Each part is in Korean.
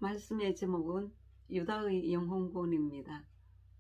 말씀의 제목은 유다의 영혼권입니다.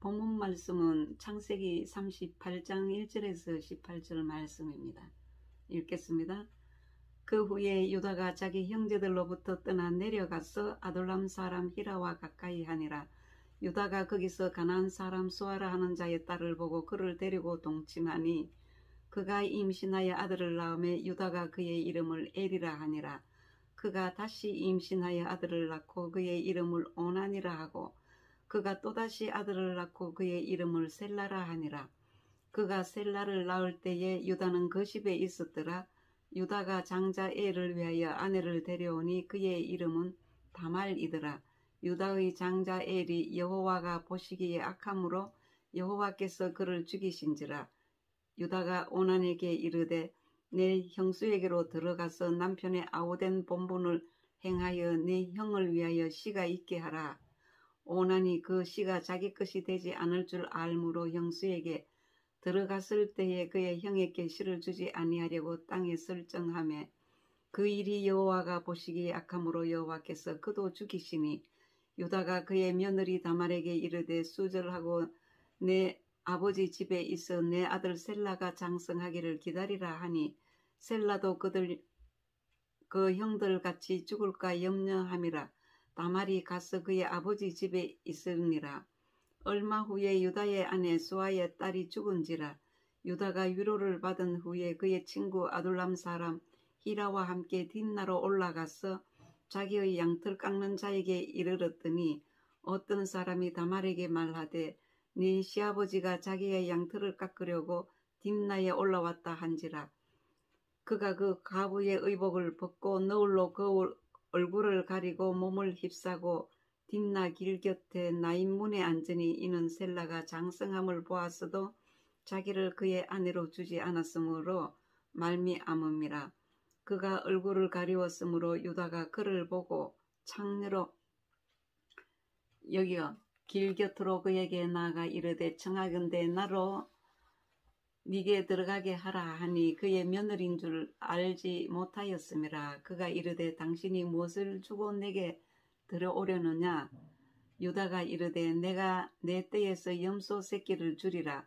본문 말씀은 창세기 38장 1절에서 18절 말씀입니다. 읽겠습니다. 그 후에 유다가 자기 형제들로부터 떠나 내려가서 아둘람 사람 히라와 가까이 하니라. 유다가 거기서 가나안 사람 수아라 하는 자의 딸을 보고 그를 데리고 동침하니 그가 임신하여 아들을 낳음에 유다가 그의 이름을 엘이라 하니라. 그가 다시 임신하여 아들을 낳고 그의 이름을 오난이라 하고 그가 또다시 아들을 낳고 그의 이름을 셀라라 하니라. 그가 셀라를 낳을 때에 유다는 그 집에 있었더라. 유다가 장자 엘을 위하여 아내를 데려오니 그의 이름은 다말이더라. 유다의 장자 엘이 여호와가 보시기에 악함으로 여호와께서 그를 죽이신지라. 유다가 오난에게 이르되 내 형수에게로 들어가서 남편의 아우된 본분을 행하여 내 형을 위하여 씨가 있게 하라. 오난이 그 씨가 자기 것이 되지 않을 줄 알므로 형수에게 들어갔을 때에 그의 형에게 씨를 주지 아니하려고 땅에 설정하매 그 일이 여호와가 보시기에 악함으로 여호와께서 그도 죽이시니 유다가 그의 며느리 다말에게 이르되 수절하고 내 아버지 집에 있어 내 아들 셀라가 장성하기를 기다리라 하니 셀라도 그 형들 같이 죽을까 염려함이라. 다말이 가서 그의 아버지 집에 있으니라. 얼마 후에 유다의 아내 수아의 딸이 죽은지라. 유다가 위로를 받은 후에 그의 친구 아둘람 사람 히라와 함께 뒷나로 올라가서 자기의 양털 깎는 자에게 이르렀더니 어떤 사람이 다말에게 말하되 네 시아버지가 자기의 양털을 깎으려고 뒷나에 올라왔다 한지라. 그가 그 과부의 의복을 벗고 너울로 그 얼굴을 가리고 몸을 휩싸고 뒷나 길 곁에 나인문에 앉으니 이는 셀라가 장성함을 보았어도 자기를 그의 아내로 주지 않았으므로 말미암음이라. 그가 얼굴을 가리웠으므로 유다가 그를 보고 창녀로 여기어 길 곁으로 그에게 나아가 이르되 청하건대 나로 네게 들어가게 하라 하니 그의 며느리인 줄 알지 못하였음이라. 그가 이르되 당신이 무엇을 주고 내게 들어오려느냐. 유다가 이르되 내가 내 떼에서 염소 새끼를 주리라.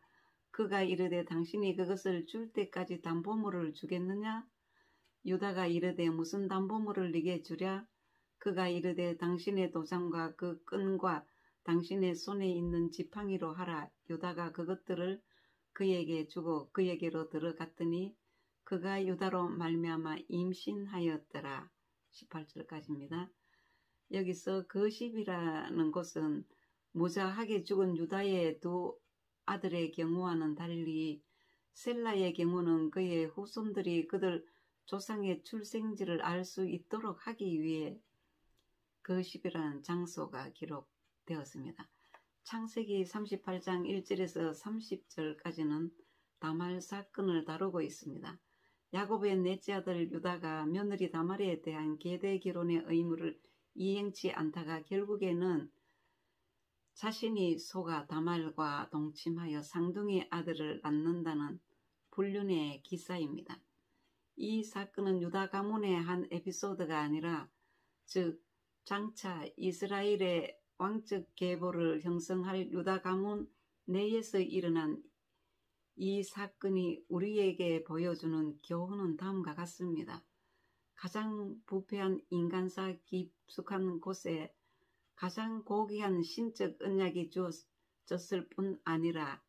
그가 이르되 당신이 그것을 줄 때까지 담보물을 주겠느냐. 유다가 이르되 무슨 담보물을 네게 주랴. 그가 이르되 당신의 도장과 그 끈과 당신의 손에 있는 지팡이로 하라. 유다가 그것들을 그에게 주고 그에게로 들어갔더니 그가 유다로 말미암아 임신하였더라. 18절까지입니다. 여기서 그 집이라는 곳은 무자하게 죽은 유다의 두 아들의 경우와는 달리 셀라의 경우는 그의 후손들이 그들 조상의 출생지를 알 수 있도록 하기 위해 그 집이라는 장소가 기록되었습니다. 창세기 38장 1절에서 30절까지는 다말 사건을 다루고 있습니다. 야곱의 넷째 아들 유다가 며느리 다말에 대한 계대 결혼의 의무를 이행치 않다가 결국에는 자신이 속아 다말과 동침하여 쌍둥이 아들을 낳는다는 불륜의 기사입니다. 이 사건은 유다 가문의 한 에피소드가 아니라 즉 장차 이스라엘의 왕적 계보를 형성할 유다 가문 내에서 일어난 이 사건이 우리에게 보여주는 교훈은 다음과 같습니다. 가장 부패한 인간사 깊숙한 곳에 가장 고귀한 신적 언약이 주어졌을 뿐 아니라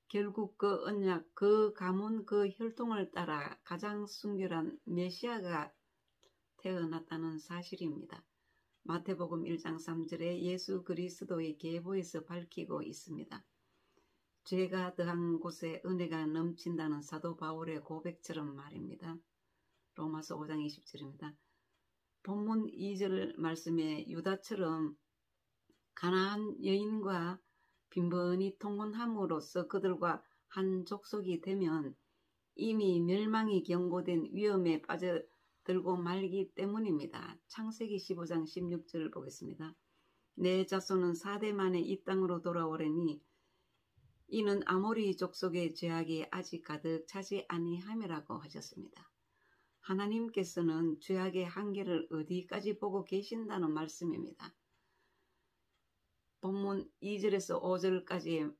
결국 그 언약, 그 가문, 그 혈통을 따라 가장 순결한 메시아가 태어났다는 사실입니다. 마태복음 1장 3절에 예수 그리스도의 계보에서 밝히고 있습니다. 죄가 더한 곳에 은혜가 넘친다는 사도 바울의 고백처럼 말입니다. 로마서 5장 20절입니다. 본문 2절 말씀에 유다처럼 가나안 여인과 빈번히 통혼함으로써 그들과 한 족속이 되면 이미 멸망이 경고된 위험에 빠져들고 말기 때문입니다. 창세기 15장 16절을 보겠습니다. 내 자손은 4대 만에 이 땅으로 돌아오려니 이는 아모리 족속의 죄악이 아직 가득 차지 아니함이라고 하셨습니다. 하나님께서는 죄악의 한계를 어디까지 보고 계신다는 말씀입니다. 본문 2절에서 5절까지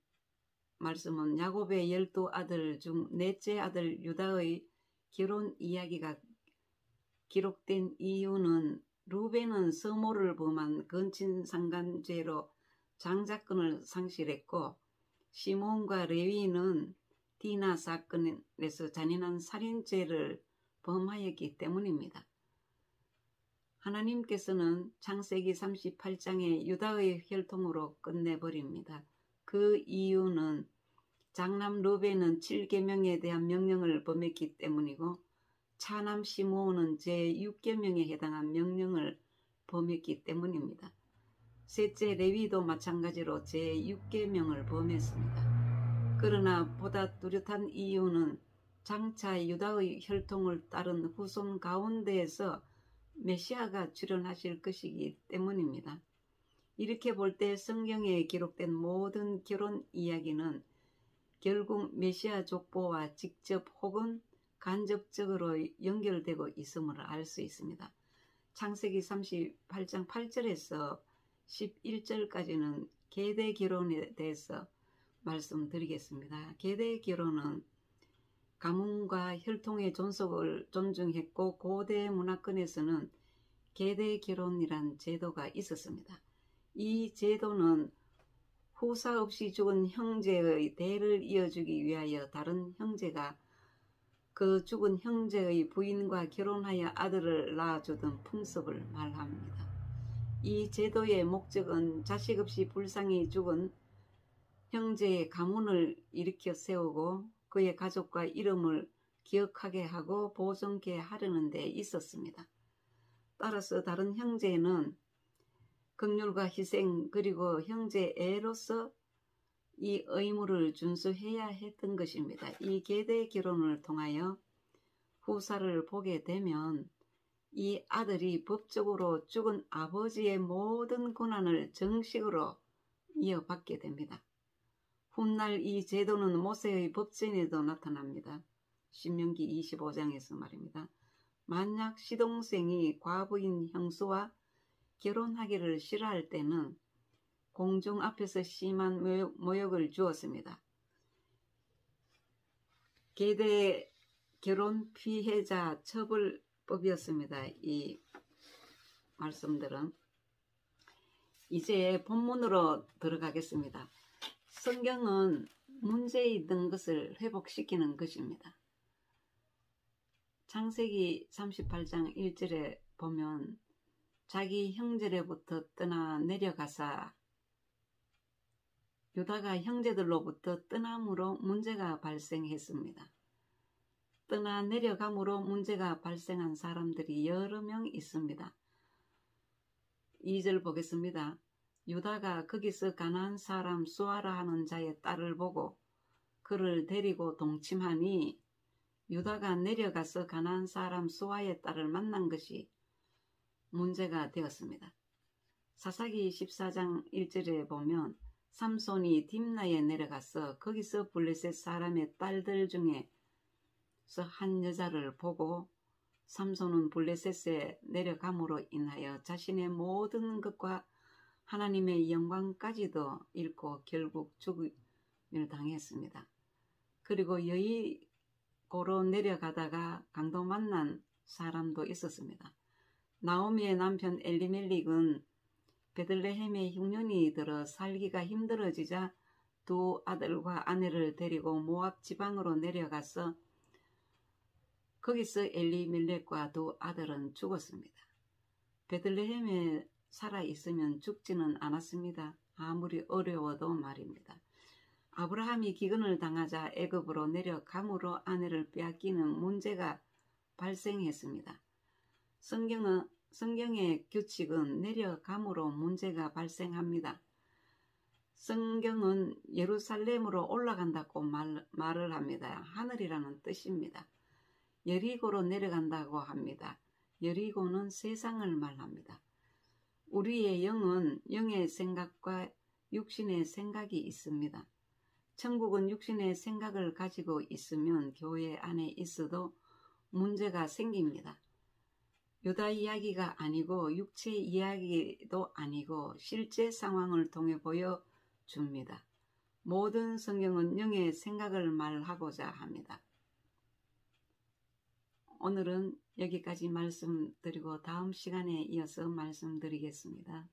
말씀은 야곱의 12아들 중 넷째 아들 유다의 결혼 이야기가 기록된 이유는 루벤은 서모를 범한 근친상간죄로 장자권을 상실했고, 시몬과 레위는 디나 사건에서 잔인한 살인죄를 범하였기 때문입니다. 하나님께서는 창세기 38장에 유다의 혈통으로 끝내버립니다. 그 이유는 장남 루벤은 7계명에 대한 명령을 범했기 때문이고, 차남 시므온은 제6계명에 해당한 명령을 범했기 때문입니다. 셋째 레위도 마찬가지로 제6계명을 범했습니다. 그러나 보다 뚜렷한 이유는 장차 유다의 혈통을 따른 후손 가운데에서 메시아가 출현하실 것이기 때문입니다. 이렇게 볼 때 성경에 기록된 모든 결혼 이야기는 결국 메시아 족보와 직접 혹은 간접적으로 연결되고 있음을 알 수 있습니다. 창세기 38장 8절에서 11절까지는 계대 결혼에 대해서 말씀드리겠습니다. 계대 결혼은 가문과 혈통의 존속을 존중했고, 고대 문화권에서는 계대 결혼이란 제도가 있었습니다. 이 제도는 후사 없이 죽은 형제의 대를 이어주기 위하여 다른 형제가 그 죽은 형제의 부인과 결혼하여 아들을 낳아주던 풍습을 말합니다. 이 제도의 목적은 자식 없이 불쌍히 죽은 형제의 가문을 일으켜 세우고 그의 가족과 이름을 기억하게 하고 보존케 하려는 데 있었습니다. 따라서 다른 형제는 긍휼과 희생 그리고 형제 애로서 이 의무를 준수해야 했던 것입니다. 이 계대 결혼을 통하여 후사를 보게 되면 이 아들이 법적으로 죽은 아버지의 모든 권한을 정식으로 이어받게 됩니다. 훗날 이 제도는 모세의 법전에도 나타납니다. 신명기 25장에서 말입니다. 만약 시동생이 과부인 형수와 결혼하기를 싫어할 때는 공중 앞에서 심한 모욕을 주었습니다. 계대 결혼 피해자 처벌법이었습니다. 이 말씀들은. 이제 본문으로 들어가겠습니다. 성경은 문제 있던 것을 회복시키는 것입니다. 창세기 38장 1절에 보면 자기 형제로부터 떠나 내려가사 유다가 형제들로부터 떠남으로 문제가 발생했습니다. 떠나 내려감으로 문제가 발생한 사람들이 여러 명 있습니다. 2절 보겠습니다. 유다가 거기서 가나안 사람 수아라 하는 자의 딸을 보고 그를 데리고 동침하니 유다가 내려가서 가나안 사람 수아의 딸을 만난 것이 문제가 되었습니다. 사사기 14장 1절에 보면 삼손이 딥나에 내려가서 거기서 블레셋 사람의 딸들 중에서 한 여자를 보고 삼손은 블레셋에 내려감으로 인하여 자신의 모든 것과 하나님의 영광까지도 잃고 결국 죽음을 당했습니다. 그리고 여리고로 내려가다가 강도 만난 사람도 있었습니다. 나오미의 남편 엘리멜릭은 베들레헴에 흉년이 들어 살기가 힘들어지자 두 아들과 아내를 데리고 모압 지방으로 내려가서 거기서 엘리멜렉과 두 아들은 죽었습니다. 베들레헴에 살아있으면 죽지는 않았습니다. 아무리 어려워도 말입니다. 아브라함이 기근을 당하자 애굽으로 내려감으로 아내를 빼앗기는 문제가 발생했습니다. 성경의 규칙은 내려감으로 문제가 발생합니다. 성경은 예루살렘으로 올라간다고 말을 합니다. 하늘이라는 뜻입니다. 여리고로 내려간다고 합니다. 여리고는 세상을 말합니다. 우리의 영은 영의 생각과 육신의 생각이 있습니다. 천국은 육신의 생각을 가지고 있으면 교회 안에 있어도 문제가 생깁니다. 유다 이야기가 아니고 육체 이야기도 아니고 실제 상황을 통해 보여줍니다. 모든 성경은 영의 생각을 말하고자 합니다. 오늘은 여기까지 말씀드리고 다음 시간에 이어서 말씀드리겠습니다.